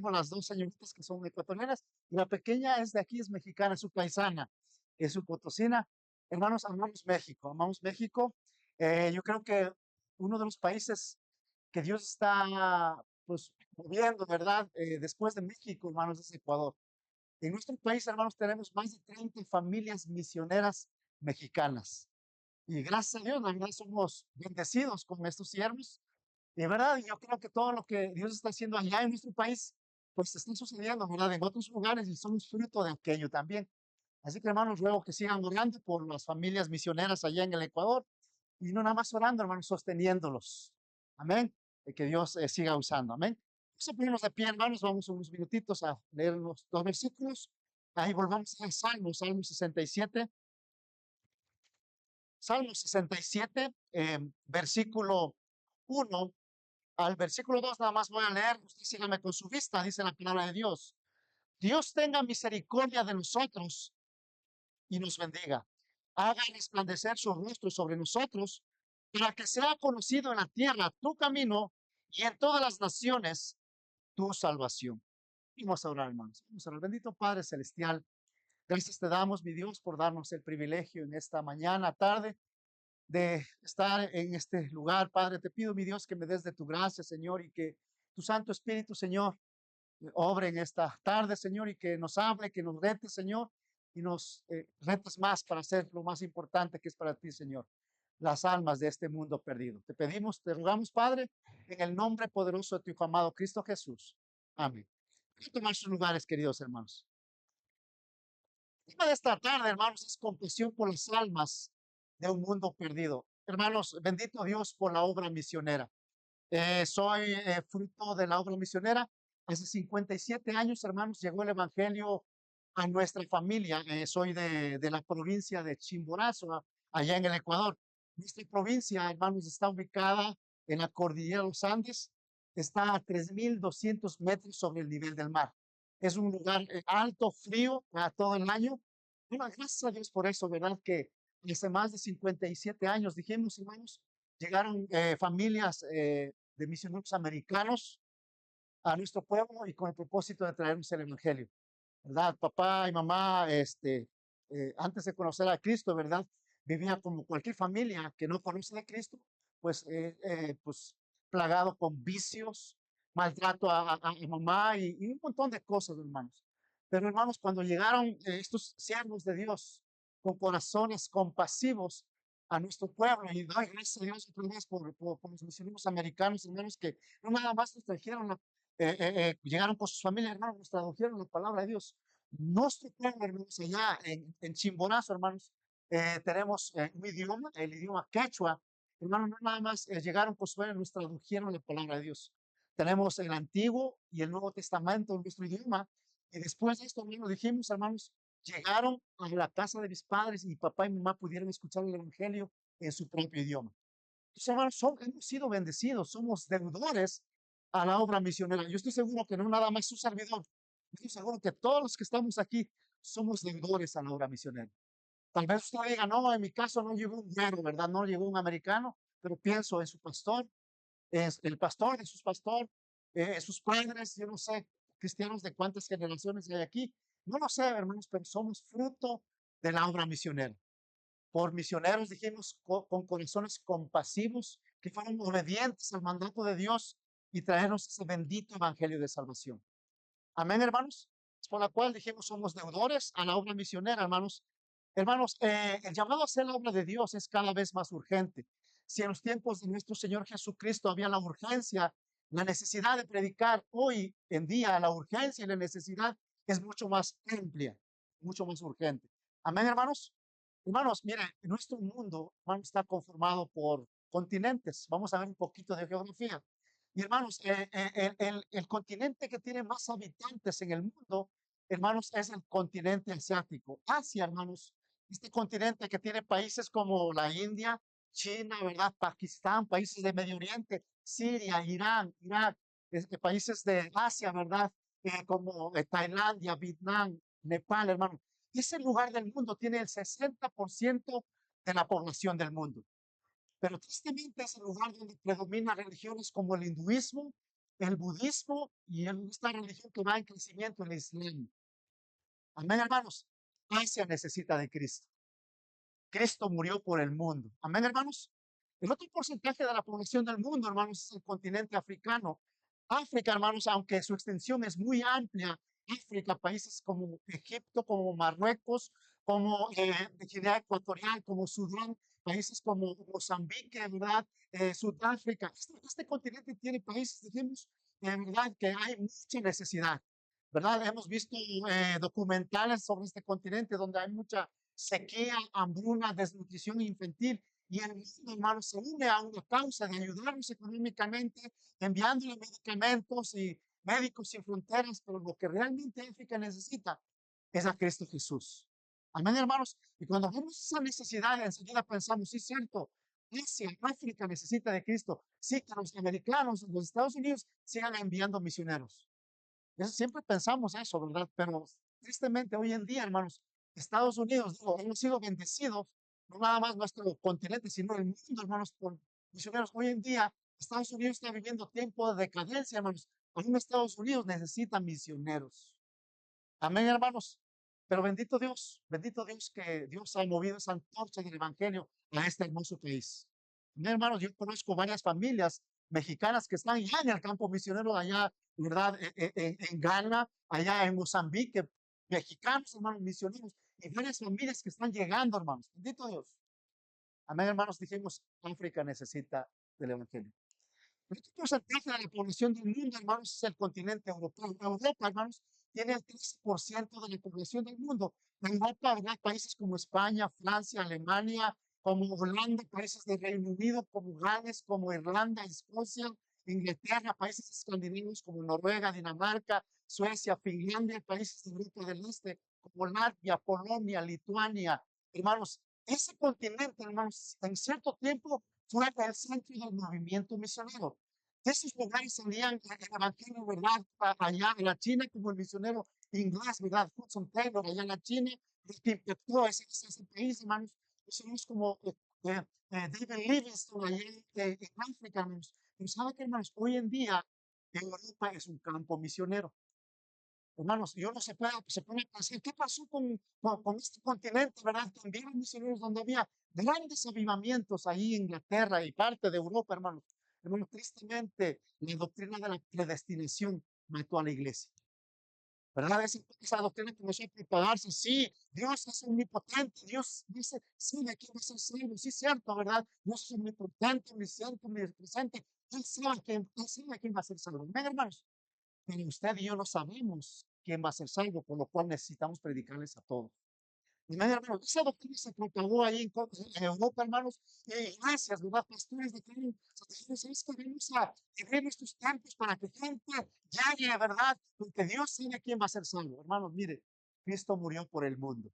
tengo las dos señoritas que son ecuatorianas, y la pequeña es de aquí, es mexicana, es su paisana, es su potosina. Hermanos, amamos México, amamos México. Yo creo que uno de los países que Dios está, pues, moviendo, ¿verdad? Después de México, hermanos, es Ecuador. En nuestro país, hermanos, tenemos más de 30 familias misioneras mexicanas. Y gracias a Dios, la verdad, somos bendecidos con estos siervos. Y de verdad, yo creo que todo lo que Dios está haciendo allá en nuestro país, pues está sucediendo, ¿verdad? En otros lugares y somos fruto de aquello también. Así que, hermanos, ruego que sigan orando por las familias misioneras allá en el Ecuador y no nada más orando, hermanos, sosteniéndolos. Amén. Y que Dios siga usando. Amén. Vamos a ponernos de pie, hermanos. Vamos unos minutitos a leer los dos versículos. Ahí volvamos a Salmo 67. Salmo 67, versículo 1 al versículo 2, nada más voy a leer. Usted sígame con su vista, dice la palabra de Dios. Dios tenga misericordia de nosotros y nos bendiga. Haga resplandecer su rostro sobre nosotros para que sea conocido en la tierra tu camino y en todas las naciones tu salvación. Vamos a orar, hermanos. Vamos a orar. Bendito Padre Celestial, gracias te damos, mi Dios, por darnos el privilegio en esta mañana, tarde, de estar en este lugar. Padre, te pido, mi Dios, que me des de tu gracia, Señor, y que tu Santo Espíritu, Señor, obre en esta tarde, Señor, y que nos hable, que nos rete, Señor, y nos retes más para hacer lo más importante que es para ti, Señor, las almas de este mundo perdido. Te pedimos, te rogamos, Padre, en el nombre poderoso de tu Hijo amado Cristo Jesús. Amén. Voy a tomar sus lugares, queridos hermanos. El tema de esta tarde, hermanos, es compasión por las almas de un mundo perdido. Hermanos, bendito Dios por la obra misionera. Soy fruto de la obra misionera. Hace 57 años, hermanos, llegó el Evangelio a nuestra familia. Soy de la provincia de Chimborazo, allá en el Ecuador. Nuestra provincia, hermanos, está ubicada en la cordillera de los Andes. Está a 3.200 metros sobre el nivel del mar. Es un lugar alto, frío, todo el año. Bueno, gracias a Dios por eso, ¿verdad? Que hace más de 57 años, dijimos, hermanos, llegaron familias de misioneros americanos a nuestro pueblo y con el propósito de traernos el evangelio, ¿verdad? Papá y mamá, antes de conocer a Cristo, ¿verdad? Vivía como cualquier familia que no conoce a Cristo, pues plagado con vicios, maltrato a mamá y un montón de cosas, hermanos. Pero hermanos, cuando llegaron estos siervos de Dios con corazones compasivos a nuestro pueblo, y doy gracias a Dios otra vez por los misioneros americanos, hermanos, que no nada más nos trajeron, llegaron con sus familias, hermanos, nos tradujeron la palabra de Dios. Nuestro pueblo, hermanos, allá en Chimborazo, hermanos, tenemos un idioma, el idioma quechua. Hermanos, no nada más llegaron con su nos tradujeron la palabra de Dios. Tenemos el Antiguo y el Nuevo Testamento en nuestro idioma. Y después de esto, hermanos, dijimos, hermanos, llegaron a la casa de mis padres y papá y mamá pudieron escuchar el Evangelio en su propio idioma. Entonces, hermanos, hemos sido bendecidos, somos deudores a la obra misionera. Yo estoy seguro que no nada más su servidor, estoy seguro que todos los que estamos aquí somos deudores a la obra misionera. Tal vez usted diga, no, en mi caso no llegó un güero, ¿verdad? No llegó un americano, pero pienso en su pastor, es el pastor de sus pastores, sus padres, yo no sé, cristianos de cuántas generaciones hay aquí. No lo sé, hermanos, pero somos fruto de la obra misionera. Por misioneros, dijimos, con corazones compasivos, que fueron obedientes al mandato de Dios y traernos ese bendito evangelio de salvación. Amén, hermanos. Es por la cual dijimos, somos deudores a la obra misionera, hermanos. Hermanos, el llamado a hacer la obra de Dios es cada vez más urgente. Si en los tiempos de nuestro Señor Jesucristo había la urgencia, la necesidad de predicar, hoy en día la urgencia y la necesidad es mucho más amplia, mucho más urgente. Amén, hermanos. Hermanos, mire, nuestro mundo, hermanos, está conformado por continentes. Vamos a ver un poquito de geografía. Y hermanos, el continente que tiene más habitantes en el mundo, hermanos, es el continente asiático. Asia, hermanos, este continente que tiene países como la India, China, ¿verdad? Pakistán, países de Medio Oriente, Siria, Irán, Irak, países de Asia, ¿verdad? Como Tailandia, Vietnam, Nepal, hermano. Ese lugar del mundo tiene el 60% de la población del mundo. Pero tristemente es el lugar donde predominan religiones como el hinduismo, el budismo y esta religión que va en crecimiento, el Islam. Amén, hermanos. Asia necesita de Cristo. Cristo murió por el mundo. Amén, hermanos. El otro porcentaje de la población del mundo, hermanos, es el continente africano. África, hermanos, aunque su extensión es muy amplia, África, países como Egipto, como Marruecos, como Guinea Ecuatorial, como Sudán, países como Mozambique, ¿verdad? Sudáfrica. Este continente tiene países, dijimos, ¿verdad? Que hay mucha necesidad, ¿verdad? Hemos visto documentales sobre este continente donde hay mucha sequía, hambruna, desnutrición infantil. Y el mundo, hermanos, se une a una causa de ayudarnos económicamente, enviándole medicamentos y médicos sin fronteras, pero lo que realmente África necesita es a Cristo Jesús. Amén, hermanos. Y cuando vemos esa necesidad, enseguida pensamos, sí, cierto, Asia, África necesita de Cristo. Sí, que los americanos, los Estados Unidos sigan enviando misioneros. Siempre pensamos eso, ¿verdad? Pero tristemente hoy en día, hermanos, Estados Unidos, digo, hemos sido bendecidos, no nada más nuestro continente, sino el mundo, hermanos, por misioneros. Hoy en día, Estados Unidos está viviendo tiempo de decadencia, hermanos. Aún Estados Unidos necesita misioneros. Amén, hermanos. Pero bendito Dios que Dios ha movido esa antorcha del Evangelio a este hermoso país. Amén, hermanos, yo conozco varias familias mexicanas que están ya en el campo misionero allá, ¿verdad? En Ghana, allá en Mozambique, mexicanos, hermanos, misioneros, y varias familias que están llegando, hermanos. Bendito Dios. Amén, hermanos, dijimos, África necesita del Evangelio. El otro porcentaje de la población del mundo, hermanos, es el continente europeo. Europa, hermanos, tiene el 13% de la población del mundo. En Europa, ¿verdad? Países como España, Francia, Alemania, como Holanda, países del Reino Unido, como Gales, como Irlanda, Escocia, Inglaterra, países escandinavos como Noruega, Dinamarca, Suecia, Finlandia, países de Europa del Este, como Latvia, Polonia, Lituania. Hermanos, ese continente, hermanos, en cierto tiempo fue el centro del movimiento misionero. De esos lugares salían el evangelio, ¿verdad? Allá en la China, como el misionero inglés, ¿verdad? Hudson Taylor, allá en la China, que impactó ese país, hermanos. Misioneros como David Livingstone, allá en África, hermanos. Pero ¿sabe qué, hermanos? Hoy en día, Europa es un campo misionero. Hermanos, y uno se pone a pensar, ¿qué pasó con este continente, verdad? Que enviaron misioneros donde había grandes avivamientos ahí en Inglaterra y parte de Europa, hermanos. Hermanos, tristemente, la doctrina de la predestinación mató a la iglesia. ¿Verdad? Esa doctrina comenzó a propagarse. Sí, Dios es omnipotente. Dios dice, sí, de quién va a ser salvo. Sí, cierto, ¿verdad? Dios es omnipotente, omnisciente, omnipresente. Él sabe a quién va a ser salvo. Ven, hermanos. Pero usted y yo no sabemos quién va a ser salvo, por lo cual necesitamos predicarles a todos. Amén, hermanos. Esa doctrina se propagó ahí en Europa, hermanos, iglesias, ¿verdad? Pastores de declaran, ¿sabes que vamos a abrir nuestros campos para que gente llegue, ¿verdad? Porque Dios sabe quién va a ser salvo. Hermanos, mire, Cristo murió por el mundo.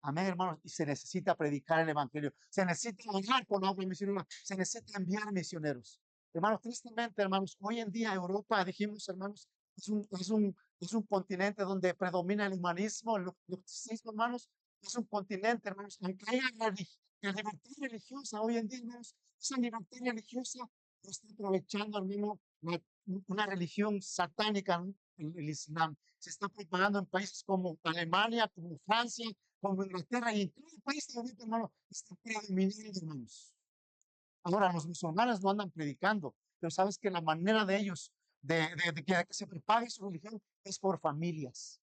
Amén, hermanos. Y se necesita predicar el evangelio. Se necesita orar por la obra misionera. Se necesita enviar misioneros. Hermanos, tristemente, hermanos, hoy en día Europa, dijimos, hermanos, es un continente donde predomina el humanismo, el gnosticismo, hermanos. Es un continente, hermanos, aunque haya la libertad religiosa hoy en día, hermanos, esa libertad religiosa lo está aprovechando, hermano, una religión satánica, ¿no? El Islam. Se está propagando en países como Alemania, como Francia, como Inglaterra y en todo el país de Europa, hermano, está predominando, hermanos. Ahora, los musulmanes no andan predicando, pero sabes que la manera de ellos de que se propague su religión es por familias,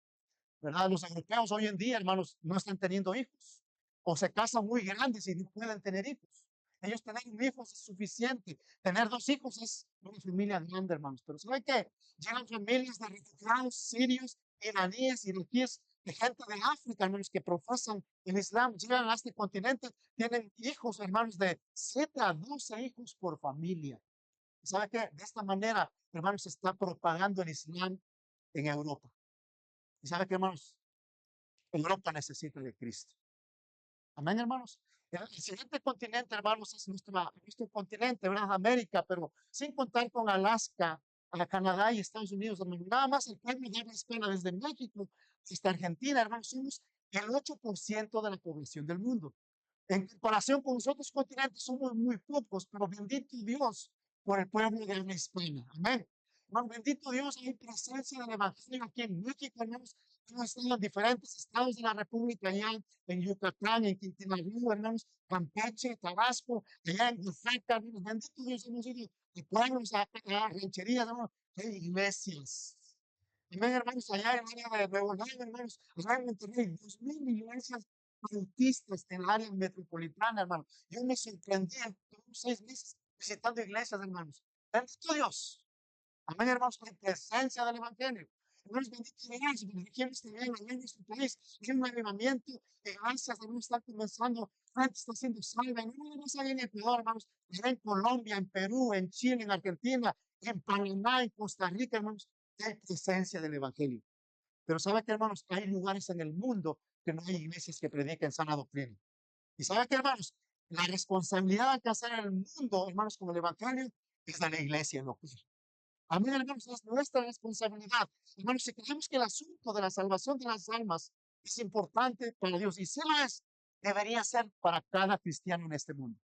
¿verdad? Los europeos hoy en día, hermanos, no están teniendo hijos o se casan muy grandes y no pueden tener hijos. Ellos tener un hijo es suficiente. Tener dos hijos es una familia grande, hermanos. Pero ¿sabe qué? Llegan familias de refugiados sirios, iraníes, iraquíes, de gente de África, hermanos, que profesan el Islam, llegan a este continente, tienen hijos, hermanos, de 7 a 12 hijos por familia. ¿Sabe qué? De esta manera, hermanos, se está propagando el Islam en Europa. ¿Y sabe qué, hermanos? Europa necesita de Cristo. Amén, hermanos. El siguiente continente, hermanos, es nuestro continente, ¿verdad? América, pero sin contar con Alaska, a Canadá y Estados Unidos, hermanos. Nada más el pueblo de habla hispana, desde México hasta Argentina, hermanos, somos el 8% de la población del mundo. En comparación con los otros continentes, somos muy pocos, pero bendito Dios por el pueblo de habla hispana. Amén. Hermano, bendito Dios, hay presencia del Evangelio aquí en México, hermanos. Hemos estado en diferentes estados de la República, allá en Yucatán, en Quintana Roo, hermanos, Campeche, Tabasco, allá en Oaxaca, hermanos. Bendito Dios, hemos ido de pueblos a rancherías, hermanos. Hay iglesias. Amén, hermanos, allá en el área de Nuevo León, hermanos, allá en Monterrey, 2000 iglesias bautistas en el área metropolitana, hermano. Yo me sorprendí en unos 6 meses visitando iglesias, hermanos. Bendito Dios. Amén, hermanos, la presencia del Evangelio. Hermanos, bendito Dios, bendiciones también allá en nuestro país. Hay un avivamiento de gracias, hermanos, está comenzando. Gente está siendo salva. No nada más allá en Ecuador, hermanos, allá en Colombia, en Perú, en Chile, en Argentina, en Panamá, en Costa Rica, hermanos. Hay presencia del Evangelio. Pero ¿sabe qué, hermanos? Hay lugares en el mundo que no hay iglesias que prediquen sana doctrina. ¿Y sabe qué, hermanos? La responsabilidad de alcanzar el mundo, hermanos, con el Evangelio, es de la iglesia local. Amén, hermanos, es nuestra responsabilidad. Hermanos, si creemos que el asunto de la salvación de las almas es importante para Dios, y si lo es, debería ser para cada cristiano en este mundo.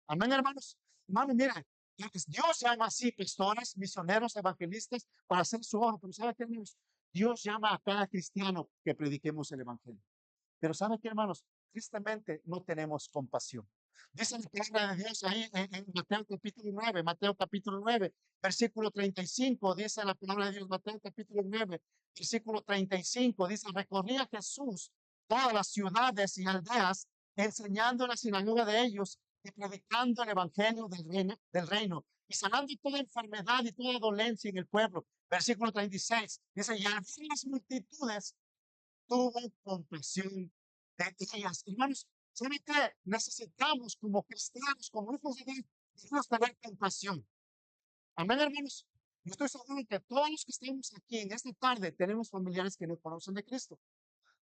Amén, hermanos. Hermanos, mira, Dios llama así pastores, misioneros, evangelistas para hacer su obra, pero ¿sabe qué, hermanos? Dios llama a cada cristiano que prediquemos el evangelio. Pero ¿sabe qué, hermanos? Tristemente no tenemos compasión. Dice la palabra de Dios ahí en Mateo capítulo 9, versículo 35, dice la palabra de Dios, Mateo capítulo 9, versículo 35, dice, recorría Jesús todas las ciudades y aldeas, enseñando en la sinagoga de ellos y predicando el evangelio del reino y sanando toda enfermedad y toda dolencia en el pueblo. Versículo 36, dice, y al ver las multitudes, tuvo compasión de ellas. Hermanos, ¿saben qué? Necesitamos como cristianos, como hijos de Dios, debemos tener compasión. Amén, hermanos. Yo estoy seguro que todos los que estamos aquí en esta tarde tenemos familiares que no conocen de Cristo.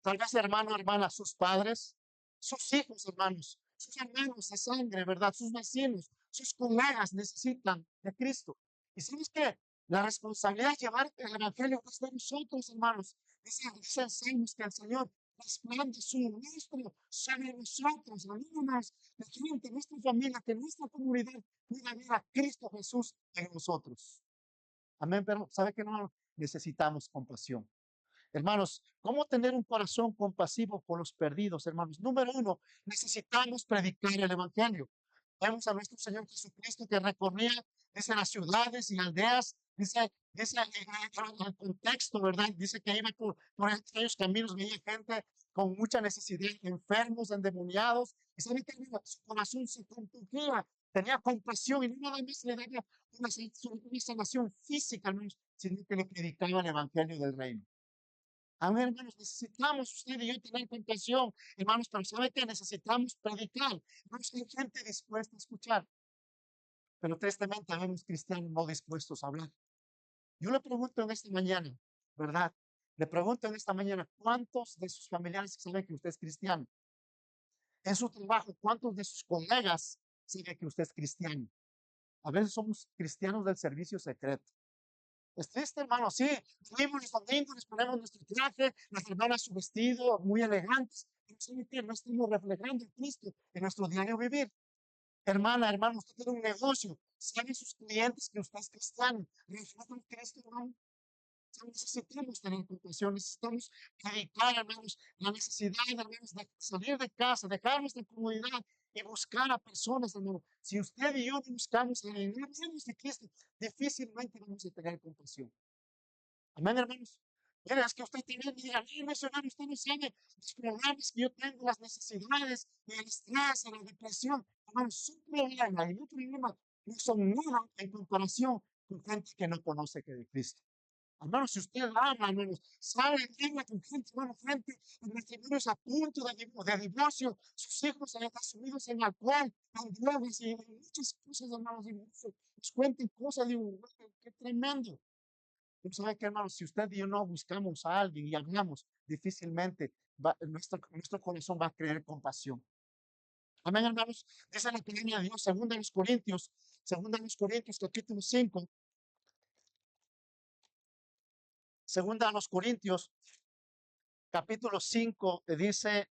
Tal vez hermano, hermana, sus padres, sus hijos, hermanos, sus hermanos de sangre, ¿verdad? Sus vecinos, sus colegas necesitan de Cristo. ¿Y sabes qué? La responsabilidad de llevar el evangelio es de nosotros, hermanos. Dice el Salmos que el Señor respalda su rostro sobre nosotros, hermanos, la gente, nuestra familia, que nuestra comunidad pueda ver a Cristo Jesús en nosotros. Amén, pero ¿sabe qué, hermano? Necesitamos compasión. Hermanos, ¿cómo tener un corazón compasivo por los perdidos, hermanos? Número uno, necesitamos predicar el Evangelio. Vemos a nuestro Señor Jesucristo que recorría, dice, las ciudades y aldeas, dice el contexto, ¿verdad? Dice que iba por aquellos caminos, veía gente con mucha necesidad, enfermos, endemoniados, y sabe que su corazón se compungía, tenía compasión y no nada más le daba una sanación física, hermanos, sino que le predicaba el Evangelio del Reino. Amén, hermanos, necesitamos usted y yo tener compasión, hermanos, pero ¿sabe qué? Necesitamos predicar. Hermanos, hay gente dispuesta a escuchar, pero tristemente vemos cristianos no dispuestos a hablar. Yo le pregunto en esta mañana, ¿verdad? Le pregunto en esta mañana, ¿cuántos de sus familiares saben que usted es cristiano? En su trabajo, ¿cuántos de sus colegas saben que usted es cristiano? A veces somos cristianos del servicio secreto. Es triste, hermano, sí. Venimos los domingos, nos ponemos nuestro traje, las hermanas su vestido, muy elegantes. Pero ¿sabe qué? No estamos reflejando a Cristo en nuestro diario vivir. Hermana, hermano, usted tiene un negocio. ¿Saben sus clientes que usted es cristiano? ¿Reflejan Cristo, hermano? Necesitamos tener compasión, necesitamos predicar, hermanos, la necesidad, hermanos, de salir de casa, dejar nuestra comunidad y buscar a personas, hermano. Si usted y yo no buscamos a los de Cristo, difícilmente vamos a tener compasión. Amén, hermanos. Mira, es que usted tiene que diga, no, hermano, usted no sabe los problemas que yo tengo, las necesidades, el estrés, la depresión. Hermano, su problema y mi problema no son nada en comparación con gente que no conoce que de Cristo. Hermanos, si usted ama, hermanos, sabe, habla con gente, hermano, gente, en matrimonios a punto de divorcio, sus hijos sumidos en alcohol, en drogas y en muchas cosas, hermanos, y nos cuenten cosas, digo, "Wow, qué tremendo". Pero sabe qué, hermanos, si usted y yo no buscamos a alguien y hablamos, difícilmente nuestro corazón va a creer compasión. Amén, hermanos. Dice la palabra de Dios, segunda de los Corintios, capítulo 5, segunda de los Corintios, capítulo 5, dice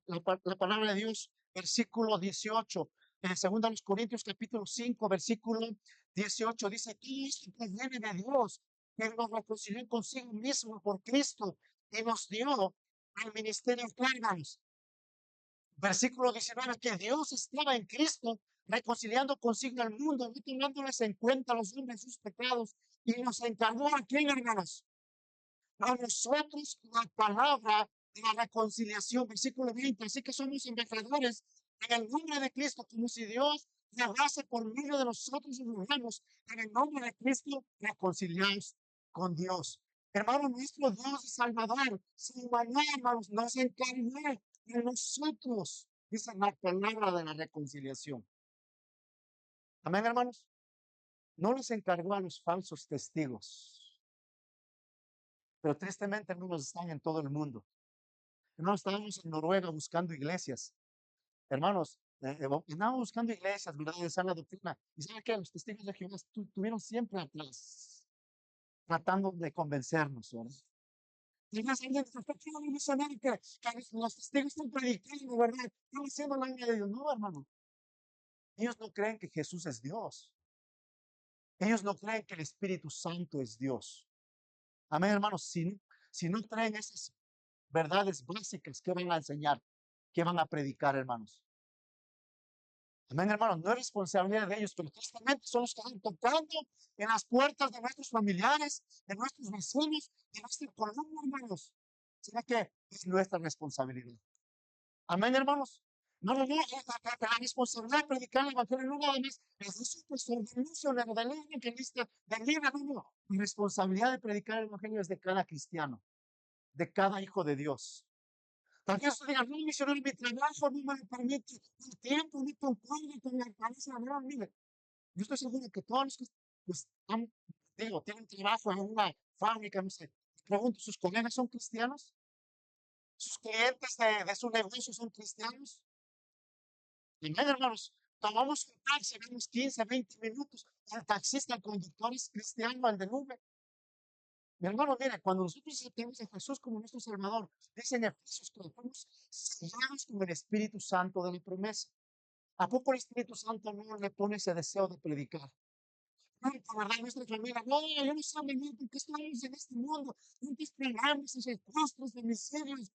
la palabra de Dios, versículo 18, en segunda de los Corintios, capítulo 5, versículo 18 dice, todo esto proviene de Dios, que nos reconcilió consigo mismo por Cristo y nos dio el ministerio Cárganos. Versículo 19, que Dios estaba en Cristo reconciliando consigo al mundo, no tomándoles en cuenta los hombres sus pecados, y nos encargó a quién, hermanos, a nosotros la palabra de la reconciliación. Versículo 20, así que somos embajadores en el nombre de Cristo, como si Dios hablase por medio de nosotros y rogamos en el nombre de Cristo reconciliados con Dios. Hermano, nuestro Dios y Salvador, sin maná, hermanos, nos encargó de nosotros, dice la palabra de la reconciliación. Amén, hermanos. No les encargó a los falsos testigos, pero tristemente, hermanos, están en todo el mundo. Hermanos, estábamos en Noruega buscando iglesias. Hermanos, andábamos buscando iglesias, ¿verdad? De sana doctrina. Y saben que los testigos de Jehová estuvieron siempre atrás, tratando de convencernos, ¿verdad? Y más alguien dice, ¿por qué no mencionar que los testigos están predicando, ¿verdad? Están haciendo la obra de Dios. No, hermano. Ellos no creen que Jesús es Dios. Ellos no creen que el Espíritu Santo es Dios. Amén, hermanos. Si no traen esas verdades básicas, ¿qué van a enseñar? ¿Qué van a predicar, hermanos? Amén, hermanos. No es responsabilidad de ellos, pero tristemente son los que están tocando en las puertas de nuestros familiares, de nuestros vecinos, de nuestra colonia, hermanos. ¿Será que es nuestra responsabilidad? Amén, hermanos. No, no, no, la responsabilidad de predicar el evangelio no nada más es de su pastor, del misionero, del evangelista, del líder, no, no. La responsabilidad de predicar el evangelio es de cada cristiano, de cada hijo de Dios. También usted diga, no, misionero, mi trabajo no me lo permite, el tiempo no concuerda con la cabeza. No, mire, yo estoy seguro que todos los que pues, tienen trabajo en una fábrica, no sé, pregunto, ¿sus colegas son cristianos? ¿Sus clientes de su negocio son cristianos? Y mira, hermanos, tomamos un taxi, vemos 15, 20 minutos, el taxista, el conductor es cristiano, el de Uber. Mi hermano, mire, cuando nosotros aceptamos a Jesús como nuestro Salvador, dice en Efesios que estamos sellados con el Espíritu Santo de la promesa. ¿A poco el Espíritu Santo no le pone ese deseo de predicar? No, la verdad, nuestra familia, no, yo no sé, mi por qué estamos en este mundo, tantos programas y secuestros, homicidios,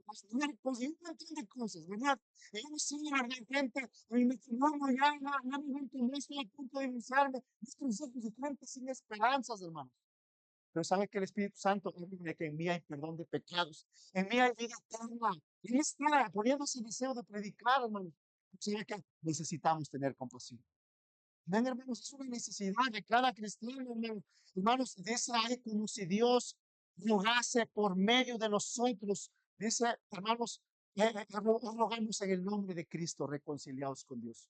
los narcos y un montón de cosas, ¿verdad? Y yo no sé, la verdad, gente, mi matrimonio ya me vuelto no estoy a punto de iniciarme, nuestros hijos y gente sin esperanzas, hermanos. Pero sabe que el Espíritu Santo es el que en mí hay perdón de pecados, en mí hay vida eterna. Y Él está poniendo ese deseo de predicar, hermano. Sabe que necesitamos tener compasión. Ven, hermanos, es una necesidad de cada cristiano, hermano. Hermanos, dice ahí como si Dios rogase por medio de nosotros. Dice, hermanos, rogamos en el nombre de Cristo reconciliados con Dios.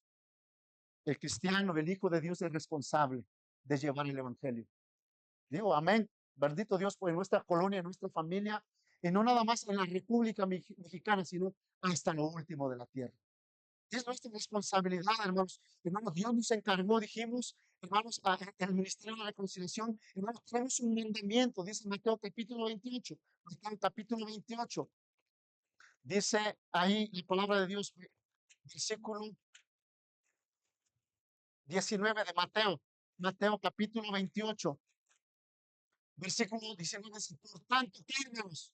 El cristiano, el Hijo de Dios es responsable de llevar el Evangelio. Digo, amén. Bendito Dios por nuestra colonia, en nuestra familia, y no nada más en la República Mexicana, sino hasta lo último de la tierra. Es nuestra responsabilidad, hermanos. Hermanos, Dios nos encargó, dijimos, hermanos, el ministerio de la reconciliación. Hermanos, tenemos un mandamiento, dice Mateo capítulo 28. Mateo capítulo 28. Dice ahí la palabra de Dios, versículo 19 de Mateo. Mateo capítulo 28, versículo 19. Dice, por tanto, ¿qué, hermanos?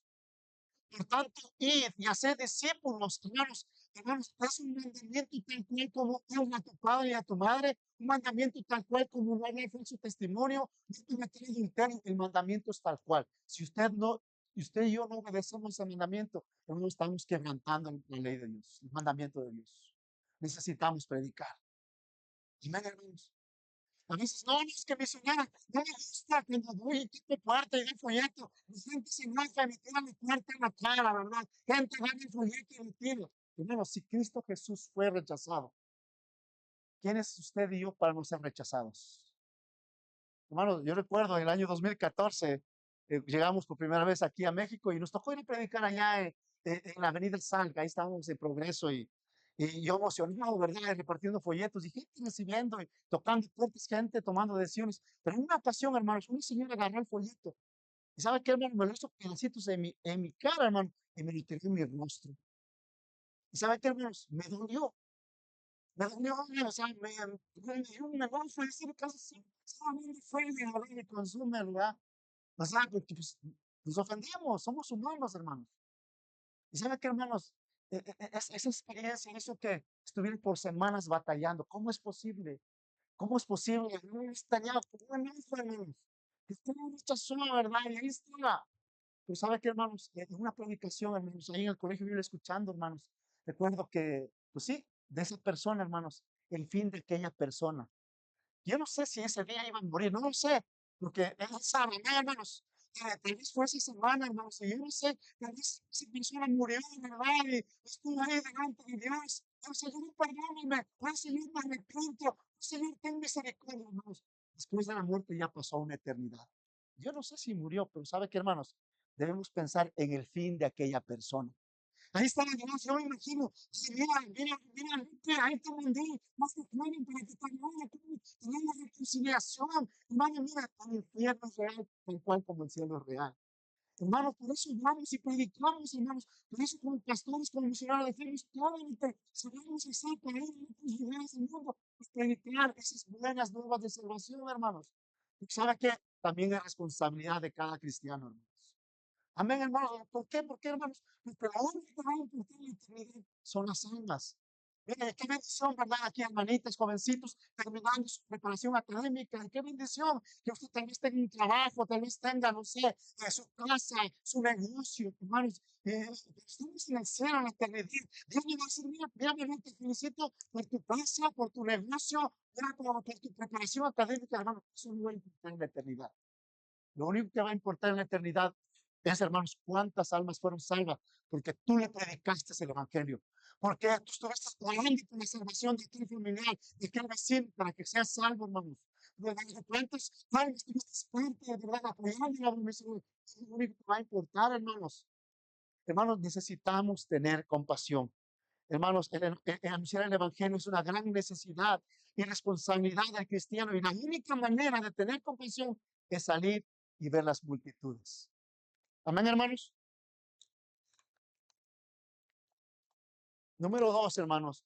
Por tanto, id y haced discípulos, hermanos. Hermanos, es un mandamiento tal cual como honra a tu padre y a tu madre. Un mandamiento tal cual como no hablar falso testimonio. No cometer adulterio. El mandamiento es tal cual. Si usted y yo no obedecemos ese mandamiento, no estamos quebrantando la ley de Dios, el mandamiento de Dios. Necesitamos predicar. Amén, hermanos. A veces, no, es que misionera, no me gusta cuando voy y quito puerta y doy folleto. La gente se enoja, me tira mi puerta en la cara, ¿verdad? Gente, dame el folleto y me tira. Hermano, si Cristo Jesús fue rechazado, ¿quién es usted y yo para no ser rechazados? Hermano, yo recuerdo en el año 2014, llegamos por primera vez aquí a México y nos tocó ir a predicar allá en la Avenida Salga, ahí estábamos en Progreso y yo emocionado, ¿verdad? Repartiendo folletos y gente recibiendo y tocando puertas, gente tomando decisiones. Pero en una ocasión, hermanos, una señora agarró el folleto y ¿sabe qué, hermano? Me lo hizo pedacitos en mi cara, hermano, y me lo tiró en mi rostro. ¿Y sabe qué, hermanos? Me dolió. me dolió, o sea, me dio un enojo decir casi solamente fue de hablar de consumo, ¿verdad? O sea, porque pues, nos ofendíamos, somos humanos, hermanos. Y sabe qué, hermanos, esa experiencia hizo que estuviera por semanas batallando. ¿Cómo es posible? ¿Cómo es posible? No me extrañaba, ¿cómo no, hermanos? Que usted no rechazó, ¿verdad? Y ahí está. Pero sabe qué, hermanos, en una predicación, hermanos, ahí en el colegio yo escuchando, hermanos, recuerdo que, pues sí, de esa persona, hermanos, el fin de aquella persona. Yo no sé si ese día iba a morir, no lo sé, porque él sabe, ¿no, hermanos? Tal vez fue esa semana, hermanos, y yo no sé, tal vez esa persona murió, ¿verdad? Y estuvo ahí delante de Dios. Oh, Señor, perdóname, oh, Señor, me arrepiento, oh, Señor, ten misericordia, hermanos. Después de la muerte ya pasó una eternidad. Yo no sé si murió, pero ¿sabe qué, hermanos? Debemos pensar en el fin de aquella persona. Ahí está la gracia, yo me imagino. Sí, mira, Lupe, ahí te mandé más que claro para que te ayude, tener la reconciliación. Hermano, mira, el infierno es real, tal cual como el cielo es real. Hermanos, por eso hablamos y predicamos, hermanos. Por eso, como pastores, como misioneros, decimos todo lo que sabemos hacer para ir a otros lugares del mundo, pues predicar esas buenas nuevas de salvación, hermanos. Y sabe que también es responsabilidad de cada cristiano, hermanos. Amén, hermanos. ¿Por qué? Porque, hermanos, porque la única que va a importar en la eternidad son las almas. Miren, qué bendición, ¿verdad? Aquí, hermanitas, jovencitos, terminando su preparación académica. Qué bendición que usted tal vez tenga un trabajo, tal vez tenga, no sé, su casa, su negocio, hermanos. Estamos en el cielo, en la eternidad. Dios le va a decir, mira, mi hermano, te felicito por tu casa, por tu negocio, mira, por tu preparación académica, hermano. Eso no va a importar en la eternidad. Lo único que va a importar en la eternidad es, hermanos, cuántas almas fueron salvas, porque tú le predicaste el evangelio, porque tú estuviste orando por la salvación de tu familiar, de aquel vecino, para que sea salvo, hermanos. De cuántos almas tuviste parte, de verdad, apoyando la misión. Es lo único que va a importar, hermanos. Hermanos, necesitamos tener compasión. Hermanos, el anunciar el evangelio es una gran necesidad y responsabilidad del cristiano, y la única manera de tener compasión es salir y ver las multitudes. Amén, hermanos. Número dos, hermanos,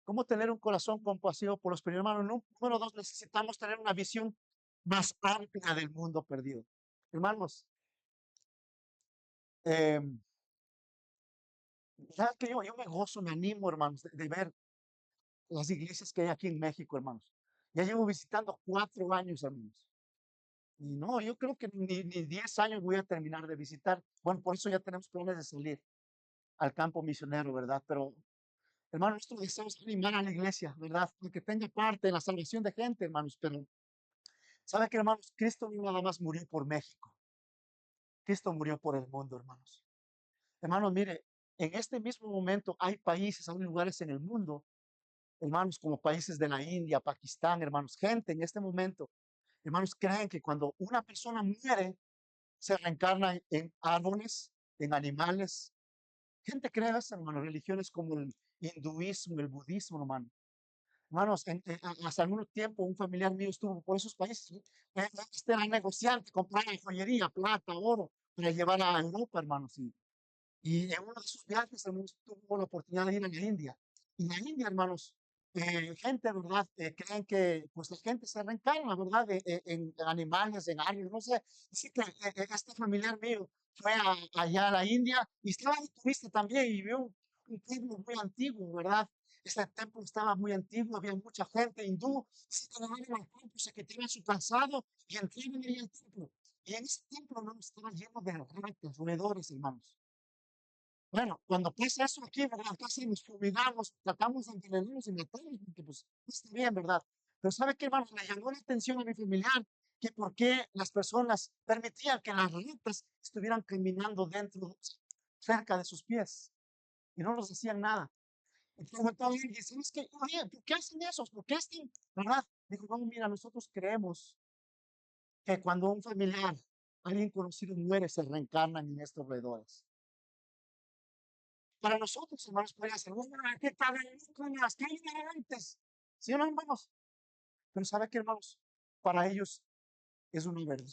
¿cómo tener un corazón compasivo por los perdidos? Hermanos, número dos, necesitamos tener una visión más amplia del mundo perdido. Hermanos, eh, ¿sabes qué? Yo me gozo, me animo, hermanos, de ver las iglesias que hay aquí en México, hermanos. Ya llevo visitando 4 años, hermanos. Y no, yo creo que ni 10 años voy a terminar de visitar. Bueno, por eso ya tenemos planes de salir al campo misionero, ¿verdad? Pero, hermano, nuestro deseo es animar a la iglesia, ¿verdad? Que tenga parte en la salvación de gente, hermanos. Pero, ¿sabe qué, hermanos? Cristo no nada más murió por México. Cristo murió por el mundo, hermanos. Hermanos, mire, en este mismo momento hay países, hay lugares en el mundo, hermanos, como países de la India, Pakistán, hermanos, gente en este momento, hermanos, creen que cuando una persona muere, se reencarna en árboles, en animales. Gente cree eso, hermano. Religiones como el hinduismo, el budismo, hermano. Hermanos, hace algún tiempo un familiar mío estuvo por esos países. Este era negociante, compraba joyería, plata, oro, para llevar a Europa, hermanos. Y en uno de sus viajes, hermanos, tuvo la oportunidad de ir a la India. Y la India, hermanos, gente, ¿verdad? Creen que pues la gente se reencarna, ¿verdad? En animales, en árboles, no sé. Dice que este familiar mío fue allá a la India y estaba de turista también y vio un templo muy antiguo, ¿verdad? Este templo estaba muy antiguo, había mucha gente hindú. Dice que llegaban al templo, se quitaban su calzado y entraban ahí al templo. Y en ese templo, no estaba lleno de ratas, roedores, hermanos. Bueno, cuando pasa eso aquí, ¿verdad? Casi nos fumigamos, tratamos de envenenarnos y matarnos, porque pues no está bien, ¿verdad? Pero ¿sabe qué, hermano? Me llamó la atención a mi familiar que por qué las personas permitían que las ratas estuvieran caminando dentro, cerca de sus pies y no nos hacían nada. Y preguntó a alguien, ¿sabes qué? Oye, ¿por qué hacen eso? ¿Por qué están, verdad? Dijo, no, mira, nosotros creemos que cuando un familiar, alguien conocido muere, se reencarnan en estos roedores. Para nosotros, hermanos, podría ser, bueno, ¿qué tal con las que hay antes? ¿Sí o no, hermanos? Pero ¿sabe qué, hermanos? Para ellos es una verdad.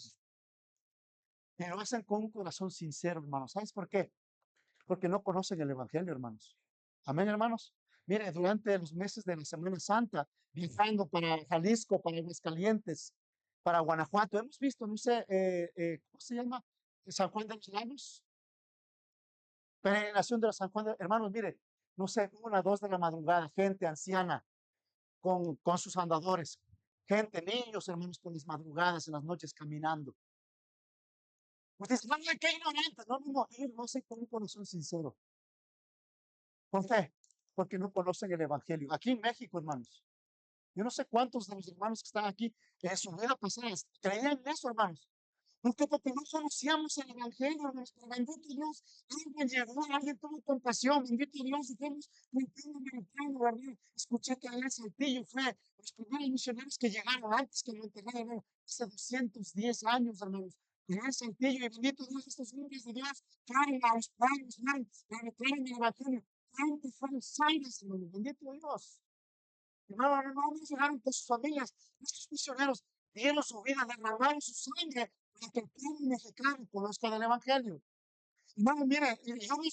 Y lo hacen con un corazón sincero, hermanos. ¿Sabes por qué? Porque no conocen el Evangelio, hermanos. Amén, hermanos. Mire, durante los meses de la Semana Santa, viajando para Jalisco, para Aguascalientes, para Guanajuato, hemos visto, no sé, ¿cómo se llama? San Juan de los Lagos, peregrinación de los San Juan de, hermanos, mire, no sé, 1, 2 de la madrugada, gente anciana con sus andadores, gente, niños, hermanos, por las madrugadas, en las noches caminando. Ustedes van a qué ignorantes. No, no, no, ellos no se con un corazón sincero. ¿Por qué? Porque no conocen el Evangelio. Aquí en México, hermanos, yo no sé cuántos de los hermanos que están aquí en su vida pasada creían en eso, hermanos. Porque no conocíamos el Evangelio, hermanos. Pero bendito Dios, alguien llegó, alguien tuvo compasión. Bendito Dios, dijimos, americano, ¿verdad? Escuché que en Saltillo fue los primeros misioneros que llegaron antes que Monterrey, hermano, hace 210 años, hermanos. En Saltillo, y bendito Dios, estos hombres de Dios traen a los pueblos, hermanos, traen el Evangelio. ¿Cuántos fueron salvos, hermanos? Bendito Dios. Hermano, no llegaron con sus familias. Estos misioneros dieron su vida, derramaron su sangre para que el pueblo mexicano conozca del Evangelio. Hermano, mire,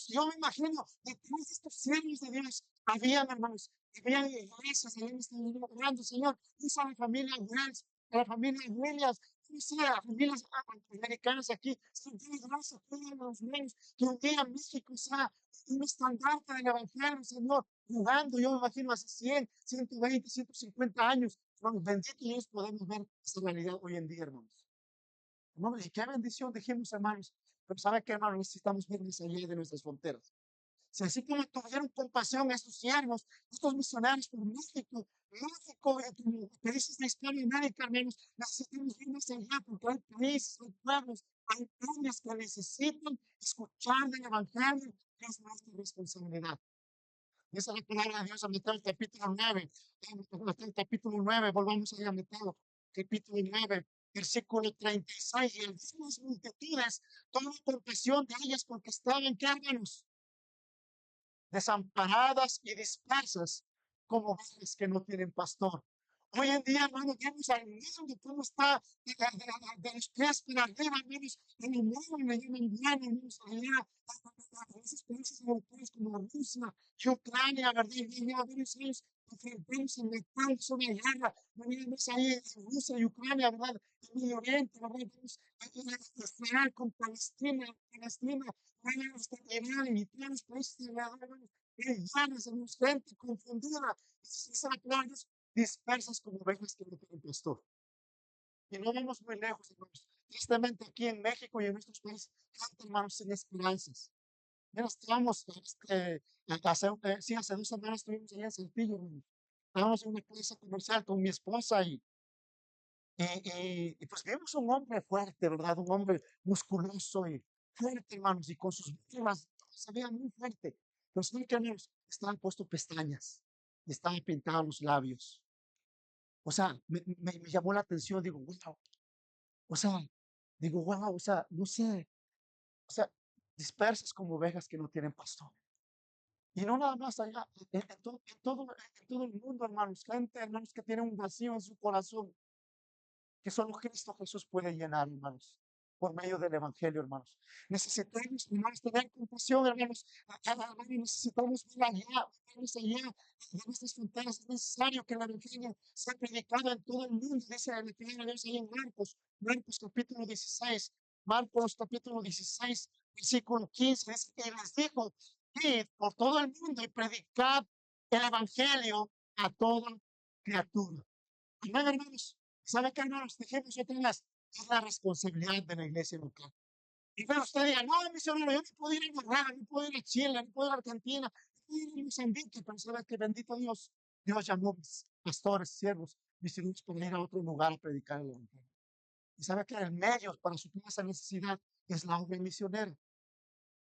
yo me imagino detrás de estos siervos de Dios habían, hermanos, habían iglesias, habían estado orando, Señor, usa a la familia Wells, a la familia Williams, usa a las familias americanas aquí, Señor, dile gracias a todos los niños, que un día México sea un estandarte del Evangelio, Señor, jugando, yo me imagino hace 100, 120, 150 años, hermanos, bendito Dios, podemos ver esa realidad hoy en día, hermanos. Hermanos, y qué bendición dijimos, hermanos. Pero ¿sabe qué, hermanos? Necesitamos ver más allá de nuestras fronteras. Si así como tuvieron compasión a estos siervos, estos misionarios por México, México, como países de Hispanoamérica, hermanos, necesitamos ir más allá porque hay países, hay pueblos, hay pueblos que necesitan escuchar del Evangelio, que es nuestra responsabilidad. Dice la palabra de Dios en Mateo capítulo 9, en Mateo capítulo 9, volvamos allá a Mateo capítulo 9, versículo 36, y el ver las multitudes, toda compasión de ellas porque estaban, ¿qué, hermanos? Desamparadas y dispersas como ovejas que no tienen pastor. Hoy en día, hermanos, vemos al mundo cómo está de los pies para arriba, hermanos, en el mundo, en el mundo, hermanos, allá, en esos países europeos como Rusia y Ucrania, ¿verdad? Y lleva varios años enfrentándose en metal sobre guerra, vemos ahí en Rusia y Ucrania, ¿verdad? En Medio Oriente, ¿verdad? Vemos en Israel con Palestina, vemos en Irán y todos los países alrededor, hermanos, llamas, hermanos, gente confundida, dice la palabra, dispersas como ovejas que no tienen pastor. Y no vamos muy lejos, hermanos. Tristemente aquí en México y en nuestros países, gente, hermanos, sin esperanzas. Mira, estábamos, sí, hace 2 semanas estuvimos allá en Saltillo, hermanos. Estábamos en una plaza comercial con mi esposa y pues vimos un hombre fuerte, ¿verdad? Un hombre musculoso y fuerte, hermanos, y con sus víctimas se veía muy fuerte. Los hermanos estaban puestos pestañas y estaban pintados los labios. O sea, me llamó la atención, digo, wow, o sea, digo, wow, o sea, no sé, o sea, dispersas como ovejas que no tienen pastor. Y no nada más allá, en todo el mundo, hermanos, gente, hermanos, que tiene un vacío en su corazón, que solo Cristo Jesús puede llenar, hermanos, por medio del Evangelio, hermanos. Necesitamos, hermanos, tener compasión, hermanos. Hermanos, necesitamos ver allá, vernos allá de nuestras fronteras. Es necesario que el Evangelio sea predicado en todo el mundo, dice la palabra de Dios ahí en Marcos capítulo 16, Marcos capítulo 16, versículo 15, dice que les dijo, id por todo el mundo y predicad el Evangelio a toda criatura. Amén, hermanos. ¿Sabe qué, hermanos? Dijimos otra vez, es la responsabilidad de la iglesia local. Y pero usted diga, no, misionero, yo no puedo ir a Guatemala, no puedo ir a Chile, no puedo ir a Argentina, no puedo ir a Mozambique, pero sabe que bendito Dios, Dios llamó pastores, siervos, misioneros para ir a otro lugar a predicar el evangelio. Y sabe que el medio para suplir esa necesidad es la obra misionera.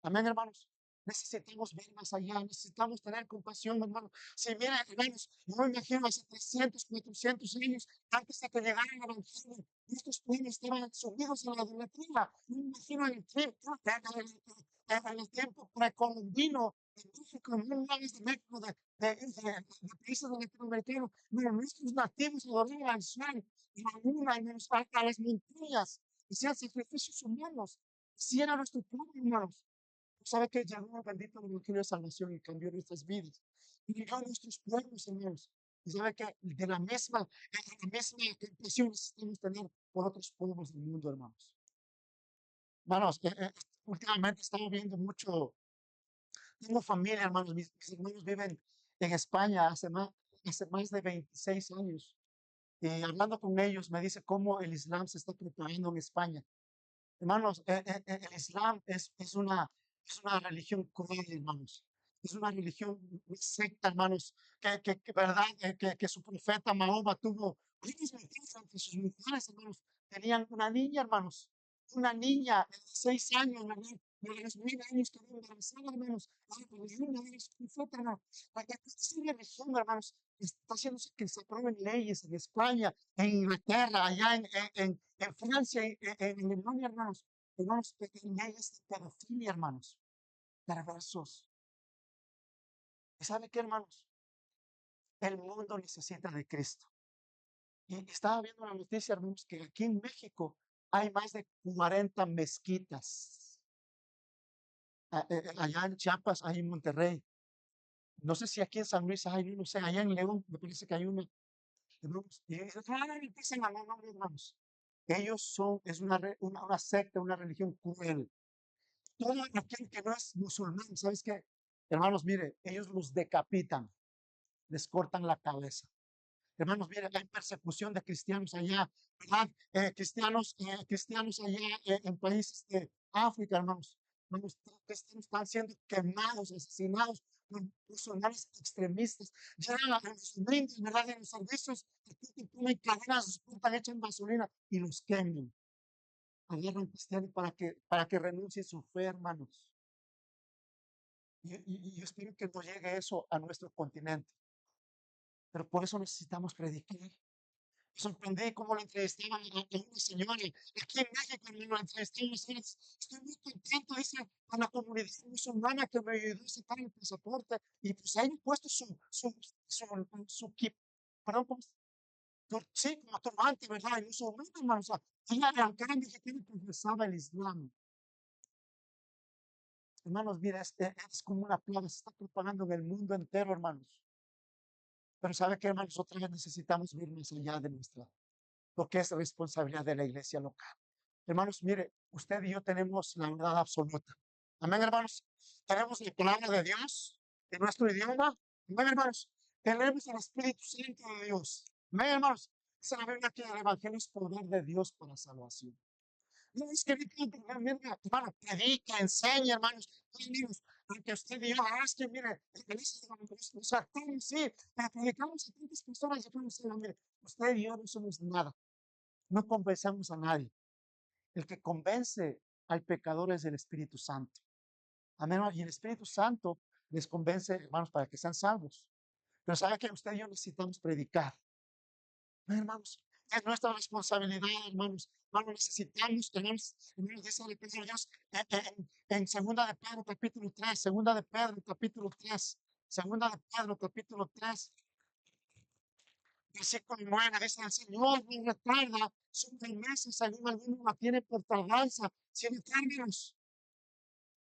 Amén, hermanos. Necesitamos ver más allá, necesitamos tener compasión, hermanos. Si mira, hermanos, yo me imagino hace 300, 400 años, antes de que llegara el Evangelio, estos pueblos estaban sumidos en la idolatría. Yo me imagino en el tiempo precolombino de México, no hables de México, de países latinoamericanos, pero nuestros nativos adoraban al sol, a la luna, hermanos, a las montañas, hacían sacrificios humanos. Si era nuestro pueblo, hermanos. ¿Sabe que llegó el bendito evangelio de salvación y cambió nuestras vidas? llegó a nuestros pueblos, hermanos. Y sabe que de la misma impresión necesitamos tener por otros pueblos del mundo, hermanos. Hermanos, últimamente estamos viendo mucho, tengo familia, hermanos, mis hermanos viven en España hace más de 26 años. Y hablando con ellos, me dice cómo el Islam se está propagando en España. Hermanos, el Islam es una religión cruel, hermanos. Es una religión, una secta, hermanos, ¿verdad? Que su profeta Mahoma tuvo varias mujeres entre sus mujeres, hermanos. Tenían una niña, hermanos. Una niña de 6 años, ¿verdad? Y a los 9 años quedó embarazada, hermanos. Ahora, pero yo no era su profeta, hermano. Esta religión, hermanos, está haciendo que se aprueben leyes en España, en Inglaterra, allá en Francia, en Alemania, hermanos. Hermanos, leyes de pedofilia, hermanos. Perversos. ¿Y sabe qué, hermanos? El mundo necesita de Cristo. Y estaba viendo la noticia, hermanos, que aquí en México hay más de 40 mezquitas. Allá en Chiapas, hay en Monterrey. No sé si aquí en San Luis hay, no sé, allá en León me parece que hay una. Hermanos, y empiezan a no, hermanos. Ellos es una secta, una religión cruel. Todo aquel que no es musulmán, ¿sabes qué? Hermanos, mire, ellos los decapitan, les cortan la cabeza. Hermanos, mire, hay persecución de cristianos allá, ¿verdad? Cristianos allá en países de África, hermanos. Hermanos, cristianos están siendo quemados, asesinados por musulmanes extremistas. Llegan a los domingos, ¿verdad? En los servicios, que ponen cadenas, los portan, echan gasolina y los queman. Agarran cristianos para que renuncien su fe, hermanos. Y yo espero que no llegue eso a nuestro continente. Pero por eso necesitamos predicar. Me sorprendí cómo lo entrevistaban a una señora aquí en México, me lo entrevistaron. Estoy muy contento, dice, a la comunidad musulmana que me ayudó a sacar el pasaporte. Y pues ahí me he puesto perdón, sí, como turbante, ¿verdad? Y musulmán, hermano. O sea, ella de Ankara mexicana profesaba el Islam. Hermanos, mira, es como una plaga, se está propagando en el mundo entero, hermanos. Pero ¿sabe qué, hermanos? Otra vez necesitamos ir más allá de lo que es responsabilidad de la iglesia local. Hermanos, mire, usted y yo tenemos la verdad absoluta. Amén, hermanos. Tenemos la palabra de Dios en nuestro idioma. Amén, hermanos. Tenemos el Espíritu Santo de Dios. Amén, hermanos. Dice la Biblia que el Evangelio es poder de Dios para salvación. No es que venga, hermano, predica, enseña, hermanos. Hermanos, aunque usted diga, es que mire, los actores, sí, pero predicamos a tantas personas y podemos decir, mire, usted y yo no somos nada. No convencemos a nadie. El que convence al pecador es el Espíritu Santo. Amén. Y el Espíritu Santo les convence, hermanos, para que sean salvos. Pero sabe que usted y yo necesitamos predicar. Hermanos, es nuestra responsabilidad, hermanos. Hermanos, necesitamos tener, hermanos, dice la palabra de Dios en segunda de Pedro, capítulo 3, segunda de Pedro, capítulo 3, segunda de Pedro, capítulo 3, versículo 9, dice: el Señor no retarda su promesa, según algunos la tiene por tardanza, sino términos,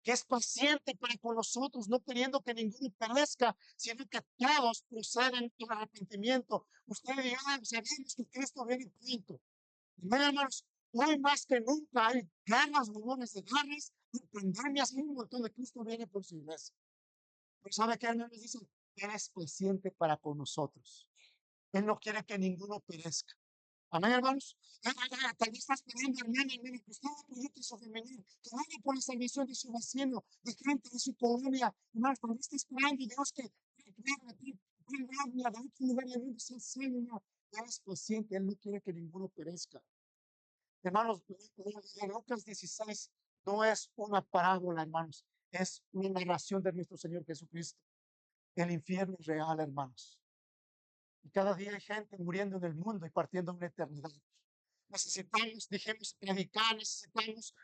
que es paciente para con nosotros, no queriendo que ninguno perezca, sino que todos procedan al arrepentimiento. Usted y yo sabemos que Cristo viene pronto. Amén, hermanos. Hoy más que nunca hay guerras, rumores de guerras, y pandemias, y un montón de Cristo viene por su iglesia. Pero ¿sabe qué, hermanos? Dice, Él es paciente para con nosotros. Él no quiere que ninguno perezca. Amén, hermanos. Tal vez está esperando, hermano, que usted proyecte su femenino, que vaya por la salvación de su vecino, de gente de su colonia. Hermanos, tal vez está esperando, Dios, que de otro lugar del mundo sea salvo. Él es paciente, Él no quiere que ninguno perezca. Hermanos, en Lucas 16 no es una parábola, hermanos, es una narración de nuestro Señor Jesucristo. El infierno es real, hermanos. Y cada día hay gente muriendo en el mundo y partiendo en una eternidad. Necesitamos, dijimos, predicar, necesitamos,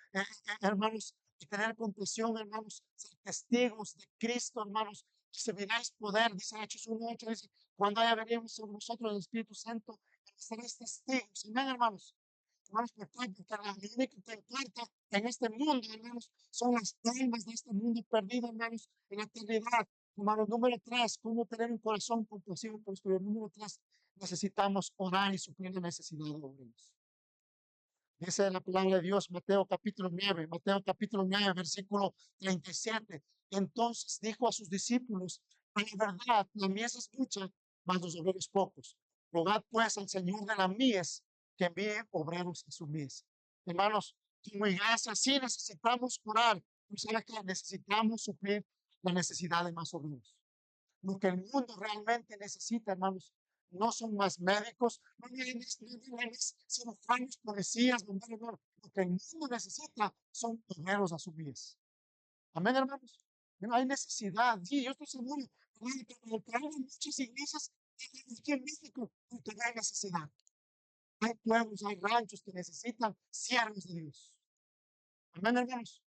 hermanos, y tener compasión, hermanos, ser testigos de Cristo, hermanos, que se veráis poder, dice Hechos 1:8, dice, cuando haya venido sobre nosotros el Espíritu Santo, seréis testigos. Amén, hermanos. Hermanos, porque la única que importa en este mundo, hermanos, son las almas de este mundo perdido, hermanos, en la eternidad. Hermano, número 3, cómo tener un corazón compasivo por los pobres. Número 3, necesitamos orar y suplir la necesidad de obreros. Dice la palabra de Dios, Mateo capítulo 9, versículo 37. Entonces dijo a sus discípulos, a la verdad, la mies es mucha, mas los obreros pocos. Rogad pues al Señor de la mies que envíe obreros a su mies. Hermanos, como iglesia sí necesitamos orar, pues ahora que necesitamos suplir la necesidad de más obreros. Lo que el mundo realmente necesita, hermanos, no son más médicos, no es cirujanos, policías, bomberos, no. Lo que el mundo necesita son obreros a su pies. Amén, hermanos. No hay necesidad. Sí, yo estoy seguro que hay muchas iglesias aquí en México porque no hay necesidad. Hay pueblos, hay ranchos que necesitan siervos de Dios. Amén, hermanos.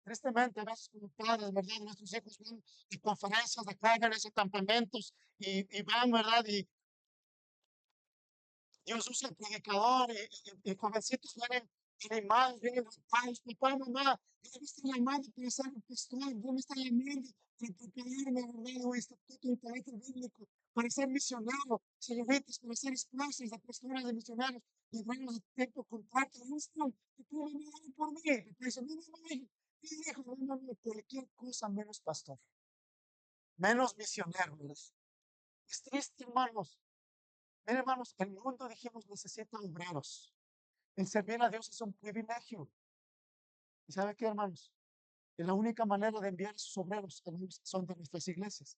Tristemente, a veces como padres, ¿verdad? Nuestros hijos van a conferencias de jóvenes, a campamentos y van, ¿verdad? Y Dios usa el predicador y jovencitos vienen animados, vienen retados, papá, mamá, yo me estoy llamando para ser un pastor, yo me estoy llamando para prepararme, ¿verdad? Un instituto de talento bíblico, para ser misionero, señoritas, para ser esposas de pastores, de misioneros, y bueno, de tiempo completo, y esto, y tú me llamas por mí, y dice, no, hijo, no, cualquier cosa menos pastor, menos misionero, ¿verdad? Es triste, hermanos. Miren, hermanos, el mundo, dijimos, necesita obreros. El servir a Dios es un privilegio. ¿Y sabe qué, hermanos? Es la única manera de enviar esos obreros, hermanos, son de nuestras iglesias.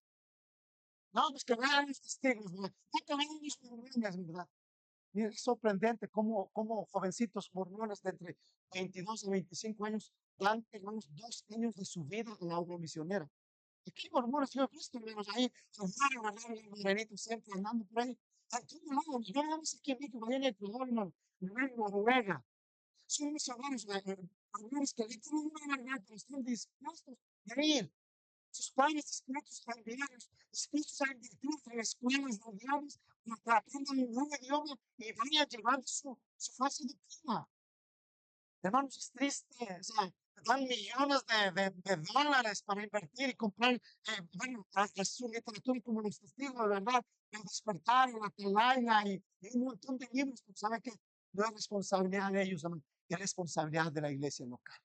No, pues que vean los testigos, ¿verdad? No que vean los mormones, ¿verdad? Mira, es sorprendente cómo jovencitos mormones de entre 22 y 25 años dan, hermanos, 2 años de su vida a la obra misionera. Aquí mormones, yo he visto, hermanos, ahí, ¿verdad? Los morenitos siempre andando por ahí. Aquí no, no vamos aquí en México, allá en Ecuador, hermano, en Noruega. Son misioneros, hermanos que le tienen una verdad, pero están dispuestos a ir. Sus padres dispuestos a enviarlos, dispuestos a invertir en escuelas de idiomas para que aprendan un nuevo idioma y vayan llevando su fase de vida. Hermanos, es triste, o sea, dan millones de dólares para invertir y comprar, bueno, hasta su literatura como los testigos, de verdad, el despertar, el atalaya y un montón de libros, pero sabe que no es responsabilidad de ellos, hermano, es responsabilidad de la iglesia local.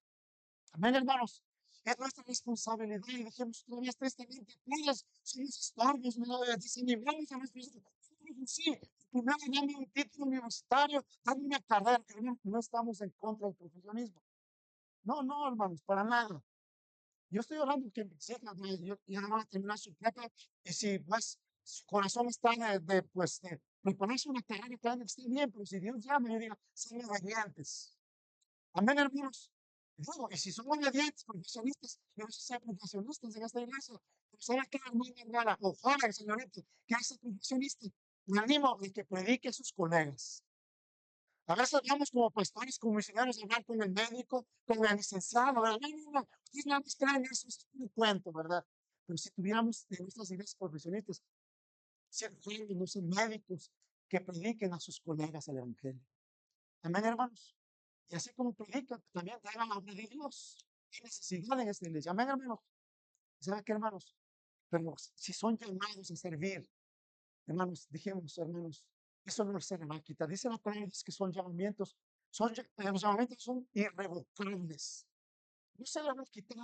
Amén, hermanos. Es nuestra responsabilidad y dijimos todavía tristemente, todos somos estorbos, no desanimamos a nuestros hijos. Sí, primero dame un título universitario, dame una carrera, hermano, no estamos en contra del profesionismo. No, no, hermanos, para nada. Yo estoy hablando que mis hijas ya van a terminar su prepa y si pues su corazón está pues, de prepararse una carrera, claro que está bien, pero si Dios llama, yo digo, sean obedientes. Amén, hermanos. Digo, y si son obedientes, profesionistas, yo no sé si sean profesionistas en esta iglesia, pero sabe que hermana, hermana, o joven, señorita, que es profesionista, me animo a que predique a sus colegas. A veces vamos como pastores, como misioneros, a hablar con el médico, con el licenciado, ¿verdad? No, ustedes no creen eso, es un cuento, ¿verdad? Pero si tuviéramos en nuestras iglesias profesionistas, cirujanos, no sé, médicos, que prediquen a sus colegas el evangelio. Amén, hermanos. Y así como predican, también traigan la obra de Dios. Hay necesidad en esta iglesia. Amén, hermanos. ¿Saben qué, hermanos? Pero si son llamados a servir, hermanos, dijimos, hermanos, eso no se le va a quitar. Dice la palabra que son llamamientos, los llamamientos son irrevocables. No se le va a quitar.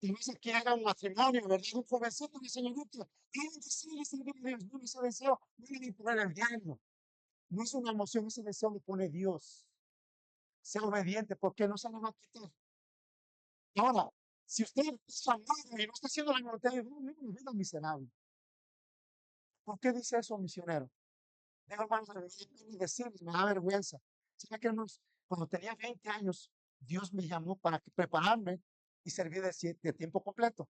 Tal vez aquí haga un matrimonio, ¿verdad? Un jovencito, una señorita. Hay un deseo de servir a Dios. No, ese deseo no le impone el diablo. No es una emoción, ese deseo le pone Dios. Sea obediente, porque no se le va a quitar. Ahora, si usted es famoso y no está haciendo la voluntad de Dios, no, vive una vida miserable. ¿Por qué dice eso, misionero? Digo, hermanos, me da pena decirles, me da vergüenza. ¿Sabe qué, hermanos? Cuando tenía 20 años, Dios me llamó para prepararme y servir de tiempo completo.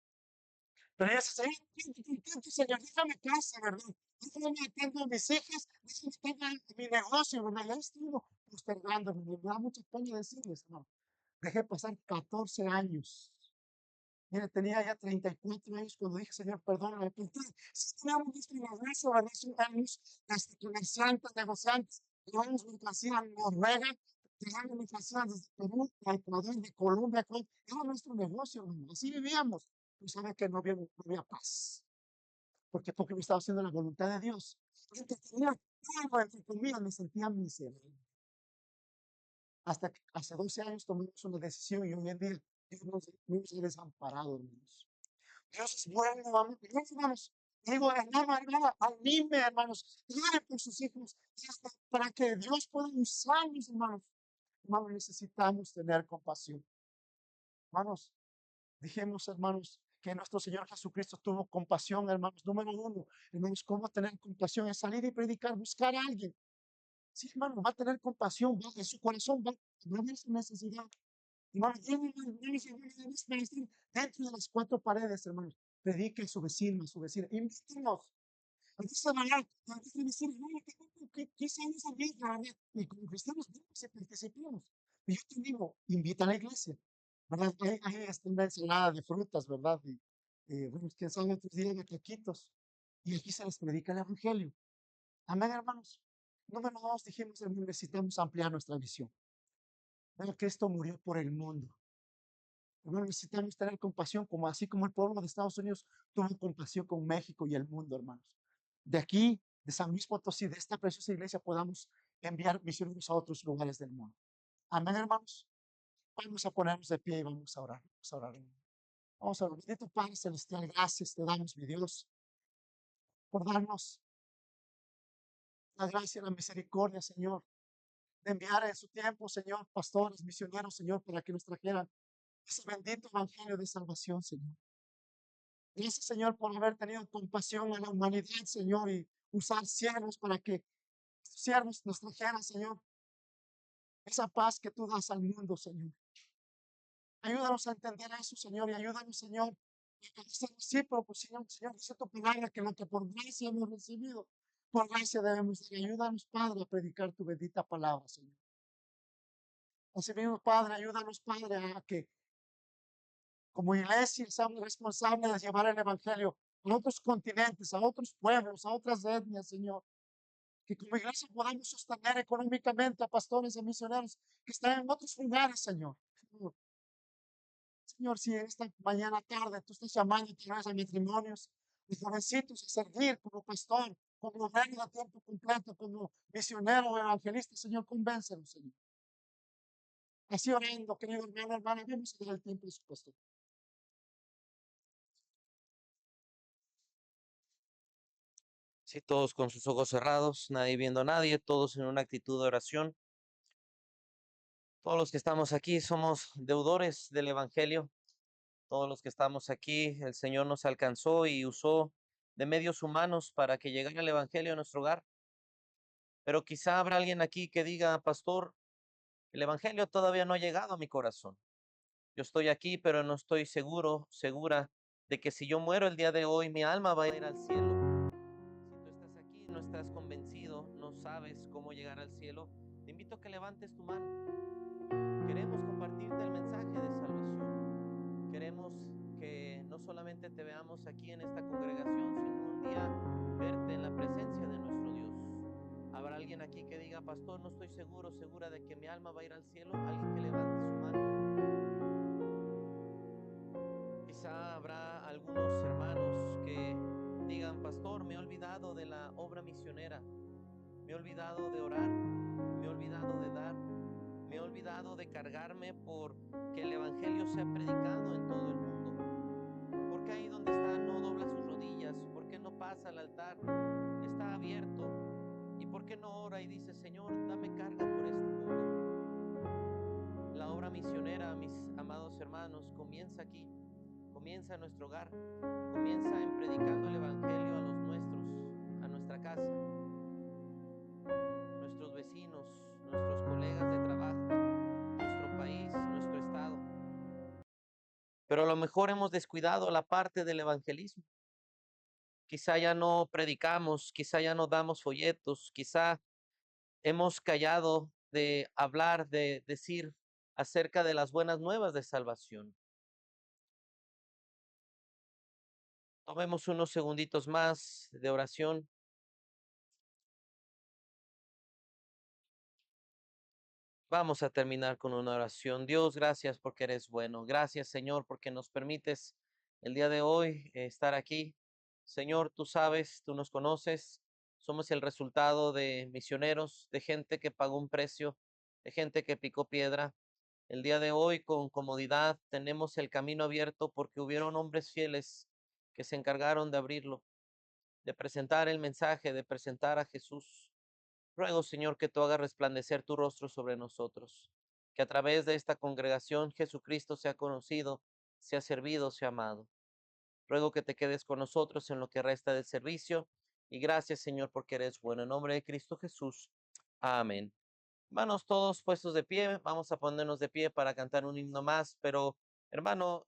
Pero ella dice, Señor, déjame casa, ¿verdad? Déjame atender a mis hijas, déjame tener mi negocio, ¿verdad? Ya estuvo postergando, me da mucha pena decirles, hermano. Dejé pasar 14 años. Mire, tenía ya 34 años cuando dije, Señor, perdóname. Porque si teníamos nuestro negocio, ¿verdad? Éramos comerciantes, negociantes, llevamos mercancía a Noruega, llevamos mercancía desde Perú, a Ecuador, de Colombia, era nuestro negocio, hermano. Así vivíamos. pues sabe que no había paz. ¿Por qué? Porque no estaba haciendo la voluntad de Dios. Antes tenía todo, entre comillas, me sentía miserable. Hasta que hace 12 años tomamos una decisión y hoy en día Dios nos ha desamparado, hermanos. Dios es bueno, hermanos. Digo, hermana, anime, hermanos. Ore por sus hijos. Para que Dios pueda usarlos, hermanos. Hermanos, necesitamos tener compasión. Hermanos, dijimos, hermanos, que nuestro Señor Jesucristo tuvo compasión, hermanos. Número uno, hermanos, ¿cómo tener compasión? Es salir y predicar, buscar a alguien. Sí, hermano, va a tener compasión, en su corazón va a ver su necesidad. Hermanos, hermanos, para estar dentro de las cuatro paredes, hermanos. Predique a su vecino, a su vecina. Invítenos. Antes de hablar, antes de decir, no, tengo 15 años a mí, la verdad. Y como cristianos, vamos y participemos. Y yo te digo, invita a la iglesia. ¿Verdad? Ahí está una ensalada de frutas, ¿verdad? Y bueno, quién sabe, otros días de taquitos. Y aquí se les predica el evangelio. Amén, hermanos. Número dos, dijimos, hermanos, necesitamos ampliar nuestra visión. Ver que esto murió por el mundo. Hermanos, necesitamos tener compasión, como así como el pueblo de Estados Unidos tuvo compasión con México y el mundo, hermanos. De aquí, de San Luis Potosí, de esta preciosa iglesia, podamos enviar misioneros a otros lugares del mundo. Amén, hermanos. Vamos a ponernos de pie y vamos a orar. Vamos a orar. Vamos a orar. Bendito Padre Celestial, gracias te damos, mi Dios, por darnos la gracia y la misericordia, Señor, de enviar en su tiempo, Señor, pastores, misioneros, Señor, para que nos trajeran ese bendito evangelio de salvación, Señor. Gracias, Señor, por haber tenido compasión a la humanidad, Señor, y usar siervos para que siervos nos trajeran, Señor, esa paz que tú das al mundo, Señor. Ayúdanos a entender eso, Señor, y ayúdanos, Señor, a ser recíprocos, Señor. Señor, dice tu palabra que lo que por gracia hemos recibido, por gracia debemos dar. Ayúdanos, Padre, a predicar tu bendita palabra, Señor. Así mismo, Padre, ayúdanos, Padre, a que como iglesia seamos responsables de llevar el Evangelio a otros continentes, a otros pueblos, a otras etnias, Señor. Que como iglesia podamos sostener económicamente a pastores y misioneros que están en otros lugares, Señor. Señor, si esta mañana tarde tú estás llamando a través de matrimonios de jovencitos a servir como pastor, como obrero a tiempo completo, como misionero o evangelista, Señor, convéncenos, Señor. Así orando, querido hermano, hermana, vamos a dar el tiempo de su pastor. Sí, todos con sus ojos cerrados, nadie viendo a nadie, todos en una actitud de oración. Todos los que estamos aquí somos deudores del Evangelio. Todos los que estamos aquí, el Señor nos alcanzó y usó de medios humanos para que llegara el Evangelio a nuestro hogar. Pero quizá habrá alguien aquí que diga, pastor, el Evangelio todavía no ha llegado a mi corazón. Yo estoy aquí, pero no estoy seguro, segura de que si yo muero el día de hoy, mi alma va a ir al cielo. Si tú estás aquí, no estás convencido, no sabes cómo llegar al cielo, te invito a que levantes tu mano. Queremos compartirte el mensaje de salvación. Queremos que no solamente te veamos aquí en esta congregación, sino un día verte en la presencia de nuestro Dios. ¿Habrá alguien aquí que diga, pastor, no estoy seguro, segura de que mi alma va a ir al cielo? Alguien que levante su mano. Quizá habrá algunos hermanos que digan, pastor, me he olvidado de la obra misionera, me he olvidado de orar, me he olvidado de dar, me he olvidado de cargarme por que el Evangelio sea predicado en todo el mundo. ¿Por qué ahí donde está no dobla sus rodillas? ¿Por qué no pasa al altar? Está abierto. ¿Y por qué no ora y dice, Señor, dame carga por este mundo? La obra misionera, mis amados hermanos, comienza aquí, comienza en nuestro hogar, comienza en predicando el Evangelio a los nuestros, a nuestra casa, nuestros vecinos, nuestros colegas de trabajo, nuestro país, nuestro estado. Pero a lo mejor hemos descuidado la parte del evangelismo. Quizá ya no predicamos, quizá ya no damos folletos, quizá hemos callado de hablar, de decir acerca de las buenas nuevas de salvación. Tomemos unos segunditos más de oración. Vamos a terminar con una oración. Dios, gracias porque eres bueno. Gracias, Señor, porque nos permites el día de hoy estar aquí. Señor, tú sabes, tú nos conoces, somos el resultado de misioneros, de gente que pagó un precio, de gente que picó piedra. El día de hoy, con comodidad, tenemos el camino abierto porque hubieron hombres fieles que se encargaron de abrirlo, de presentar el mensaje, de presentar a Jesús. Ruego, Señor, que tú hagas resplandecer tu rostro sobre nosotros, que a través de esta congregación Jesucristo sea conocido, sea servido, sea amado. Ruego que te quedes con nosotros en lo que resta del servicio. Y gracias, Señor, porque eres bueno. En nombre de Cristo Jesús. Amén. Hermanos, todos puestos de pie, vamos a ponernos de pie para cantar un himno más, pero hermano,